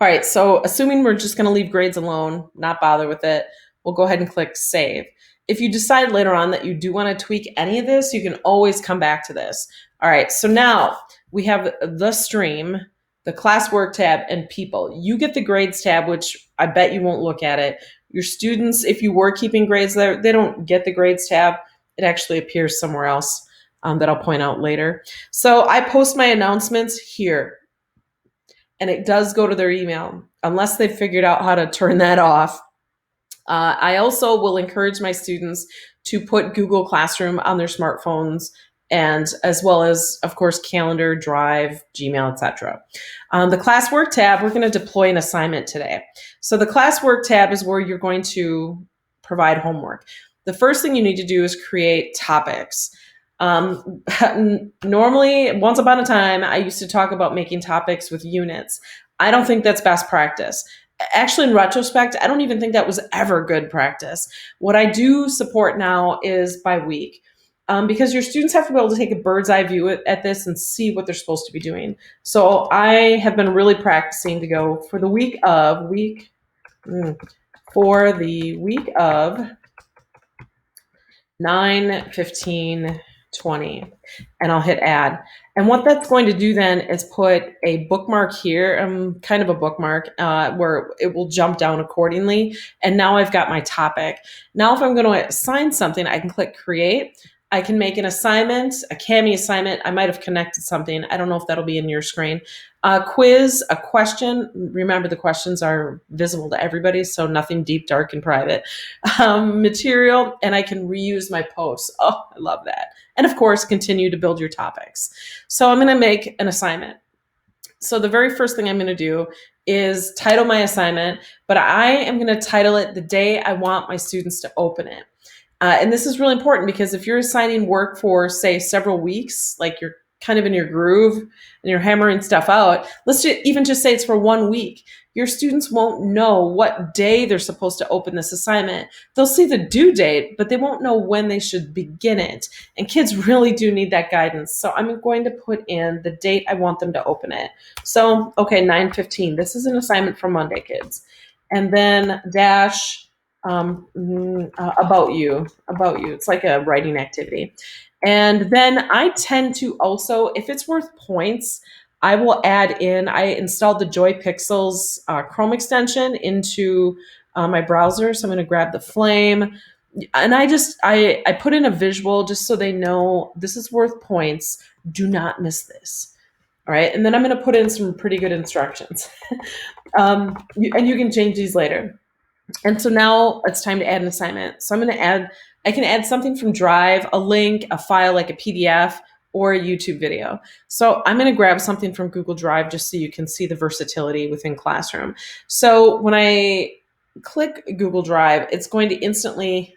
All right, so assuming we're just going to leave grades alone, not bother with it, we'll go ahead and click save. If you decide later on that you do want to tweak any of this, you can always come back to this. All right, so now we have the stream, the classwork tab, and people. You get the grades tab, which I bet you won't look at it. Your students, if you were keeping grades there, they don't get the grades tab. It actually appears somewhere else that I'll point out later. So I post my announcements here, and it does go to their email unless they've figured out how to turn that off. I also will encourage my students to put Google Classroom on their smartphones, and as well as, of course, Calendar, Drive, Gmail, etc. The Classwork tab, we're going to deploy an assignment today. So the Classwork tab is where you're going to provide homework. The first thing you need to do is create topics. Normally, once upon a time, I used to talk about making topics with units. I don't think that's best practice. Actually, in retrospect, I don't even think that was ever good practice. What I do support now is by week, because your students have to be able to take a bird's eye view at this and see what they're supposed to be doing. So I have been really practicing to go for the week of 9/15/20, and I'll hit add. And what that's going to do then is put a bookmark here, kind of a bookmark, where it will jump down accordingly. And now I've got my topic. Now if I'm going to assign something, I can click create. I can make an assignment, a Kami assignment. I might have connected something. I don't know if that'll be in your screen. A quiz, a question. Remember, the questions are visible to everybody, so nothing deep, dark, and private. Material, and I can reuse my posts. Oh, I love that. And of course, continue to build your topics. So I'm going to make an assignment. So the very first thing I'm going to do is title my assignment, but I am going to title it the day I want my students to open it. And this is really important because if you're assigning work for, say, several weeks, like you're kind of in your groove and you're hammering stuff out, let's even just say it's for 1 week. Your students won't know what day they're supposed to open this assignment. They'll see the due date, but they won't know when they should begin it. And kids really do need that guidance. So I'm going to put in the date I want them to open it. So, okay, 9/15. This is an assignment for Monday, kids. And then dash about you. It's like a writing activity. And then I tend to also, if it's worth points, I will add in, I installed the Joy Pixels Chrome extension into my browser. So I'm going to grab the flame. And I put in a visual just so they know this is worth points. Do not miss this. All right. And then I'm going to put in some pretty good instructions. And you can change these later. And so now it's time to add an assignment. So I can add something from Drive, a link, a file like a PDF, or a YouTube video. So I'm going to grab something from Google Drive just so you can see the versatility within Classroom. So when I click Google Drive, it's going to instantly,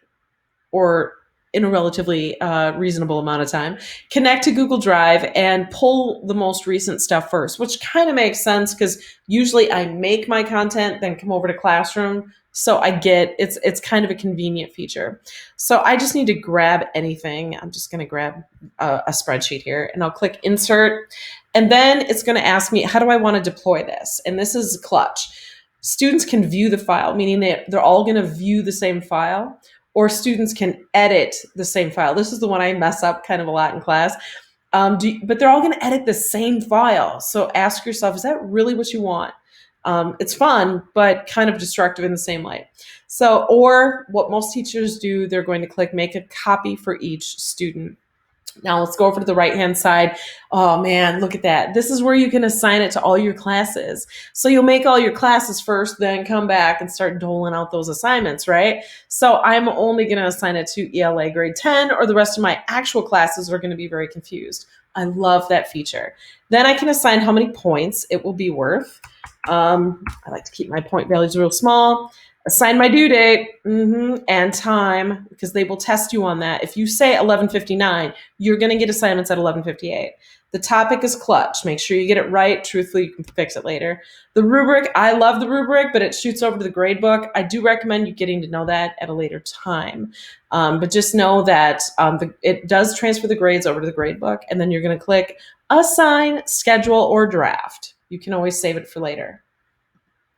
or in a relatively reasonable amount of time, connect to Google Drive and pull the most recent stuff first, which kind of makes sense because usually I make my content, then come over to Classroom. So I get it's kind of a convenient feature. So I just need to grab anything. I'm just going to grab a spreadsheet here, and I'll click insert. And then it's going to ask me, how do I want to deploy this? And this is clutch. Students can view the file, meaning they're all going to view the same file, or students can edit the same file. This is the one I mess up kind of a lot in class. But they're all going to edit the same file. So ask yourself, is that really what you want? It's fun, but kind of destructive in the same light. So, or what most teachers do, they're going to click make a copy for each student. Now let's go over to the right-hand side. Oh man, look at that. This is where you can assign it to all your classes. So you'll make all your classes first, then come back and start doling out those assignments, right? So I'm only going to assign it to ELA grade 10, or the rest of my actual classes are going to be very confused. I love that feature. Then I can assign how many points it will be worth. I like to keep my point values real small. Assign my due date and time, because they will test you on that. If you say 11:59, you're going to get assignments at 11:58. The topic is clutch. Make sure you get it right. Truthfully, you can fix it later. The rubric, I love the rubric, but it shoots over to the grade book. I do recommend you getting to know that at a later time. But just know that it does transfer the grades over to the grade book, and then you're going to click assign, schedule, or draft. You can always save it for later.